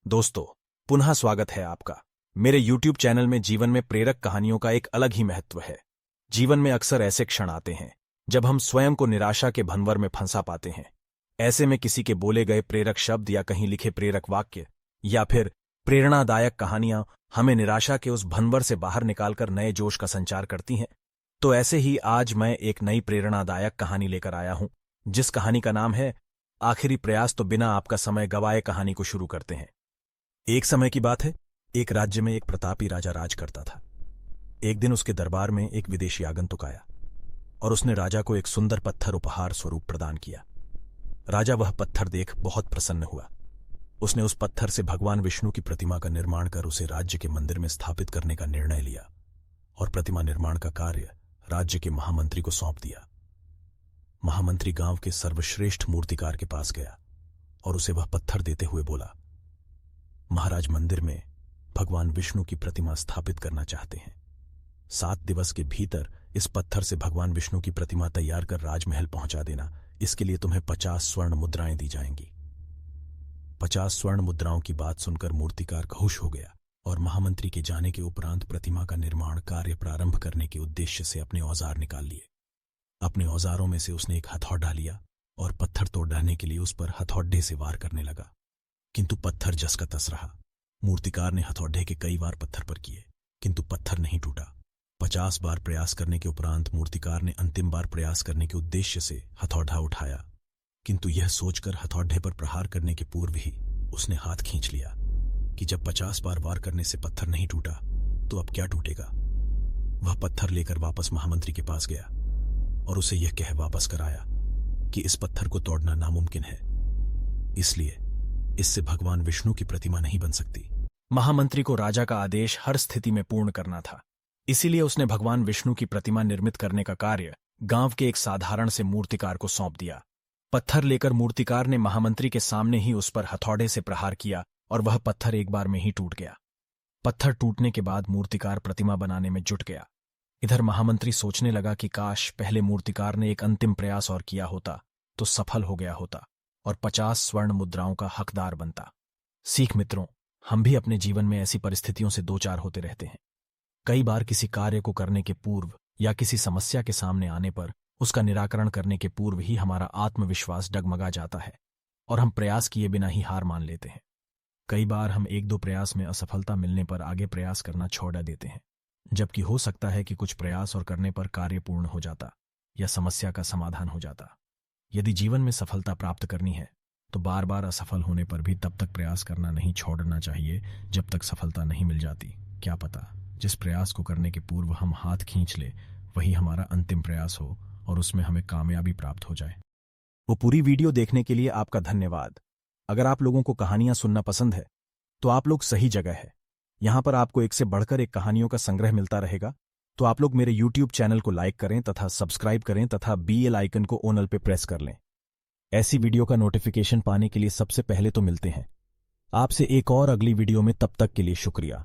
दोस्तों, पुनः स्वागत है आपका मेरे YouTube चैनल में। जीवन में प्रेरक कहानियों का एक अलग ही महत्व है। जीवन में अक्सर ऐसे क्षण आते हैं जब हम स्वयं को निराशा के भंवर में फंसा पाते हैं। ऐसे में किसी के बोले गए प्रेरक शब्द या कहीं लिखे प्रेरक वाक्य या फिर प्रेरणादायक कहानियां हमें निराशा के उस भंवर से बाहर निकालकर नए जोश का संचार करती हैं। तो ऐसे ही आज मैं एक नई प्रेरणादायक कहानी लेकर आया हूं, जिस कहानी का नाम है आखिरी प्रयास। तो बिना आपका समय गवाए कहानी को शुरू करते हैं। एक समय की बात है, एक राज्य में एक प्रतापी राजा राज करता था। एक दिन उसके दरबार में एक विदेशी आगंतुक आया और उसने राजा को एक सुंदर पत्थर उपहार स्वरूप प्रदान किया। राजा वह पत्थर देख बहुत प्रसन्न हुआ। उसने उस पत्थर से भगवान विष्णु की प्रतिमा का निर्माण कर उसे राज्य के मंदिर में स्थापित करने का निर्णय लिया और प्रतिमा निर्माण का कार्य राज्य के महामंत्री को सौंप दिया। महामंत्री गांव के सर्वश्रेष्ठ मूर्तिकार के पास गया और उसे वह पत्थर देते हुए बोला, महाराज, मंदिर में भगवान विष्णु की प्रतिमा स्थापित करना चाहते हैं। 7 दिवस के भीतर इस पत्थर से भगवान विष्णु की प्रतिमा तैयार कर राजमहल पहुंचा देना। इसके लिए तुम्हें 50 स्वर्ण मुद्राएं दी जाएंगी। 50 स्वर्ण मुद्राओं की बात सुनकर मूर्तिकार खुश हो गया और महामंत्री के जाने के उपरांत प्रतिमा का निर्माण कार्य प्रारंभ करने के उद्देश्य से अपने औजार निकाल लिए। अपने औजारों में से उसने एक हथौड़ा लिया और पत्थर तोड़ने के लिए उस पर हथौड़े से वार करने लगा, किंतु पत्थर जस का तस रहा। मूर्तिकार ने हथौड़े के कई बार पत्थर पर किए, किंतु पत्थर नहीं टूटा। 50 बार प्रयास करने के उपरांत मूर्तिकार ने अंतिम बार प्रयास करने के उद्देश्य से हथौड़ा उठाया, किंतु यह सोचकर हथौड़े पर प्रहार करने के पूर्व ही उसने हाथ खींच लिया कि जब 50 बार वार करने से पत्थर नहीं टूटा तो अब क्या टूटेगा। वह पत्थर लेकर वापस महामंत्री के पास गया और उसे यह कह वापस कराया कि इस पत्थर को तोड़ना नामुमकिन है, इसलिए इससे भगवान विष्णु की प्रतिमा नहीं बन सकती। महामंत्री को राजा का आदेश हर स्थिति में पूर्ण करना था, इसीलिए उसने भगवान विष्णु की प्रतिमा निर्मित करने का कार्य गांव के एक साधारण से मूर्तिकार को सौंप दिया। पत्थर लेकर मूर्तिकार ने महामंत्री के सामने ही उस पर हथौड़े से प्रहार किया और वह पत्थर एक बार में ही टूट गया। पत्थर टूटने के बाद मूर्तिकार प्रतिमा बनाने में जुट गया। इधर महामंत्री सोचने लगा कि काश पहले मूर्तिकार ने एक अंतिम प्रयास और किया होता तो सफल हो गया होता और 50 स्वर्ण मुद्राओं का हकदार बनता। सीख मित्रों, हम भी अपने जीवन में ऐसी परिस्थितियों से दो चार होते रहते हैं। कई बार किसी कार्य को करने के पूर्व या किसी समस्या के सामने आने पर उसका निराकरण करने के पूर्व ही हमारा आत्मविश्वास डगमगा जाता है और हम प्रयास किए बिना ही हार मान लेते हैं। कई बार हम 1-2 प्रयास में असफलता मिलने पर आगे प्रयास करना छोड़ देते हैं, जबकि हो सकता है कि कुछ प्रयास और करने पर कार्य पूर्ण हो जाता या समस्या का समाधान हो जाता। यदि जीवन में सफलता प्राप्त करनी है तो बार बार असफल होने पर भी तब तक प्रयास करना नहीं छोड़ना चाहिए जब तक सफलता नहीं मिल जाती। क्या पता जिस प्रयास को करने के पूर्व हम हाथ खींच ले वही हमारा अंतिम प्रयास हो और उसमें हमें कामयाबी प्राप्त हो जाए। वो पूरी वीडियो देखने के लिए आपका धन्यवाद। अगर आप लोगों को कहानियां सुनना पसंद है तो आप लोग सही जगह है। यहां पर आपको एक से बढ़कर एक कहानियों का संग्रह मिलता रहेगा। तो आप लोग मेरे YouTube चैनल को लाइक करें तथा सब्सक्राइब करें तथा बेल आइकन को ऑल पे प्रेस कर लें। ऐसी वीडियो का नोटिफिकेशन पाने के लिए सबसे पहले तो मिलते हैं आपसे एक और अगली वीडियो में। तब तक के लिए शुक्रिया।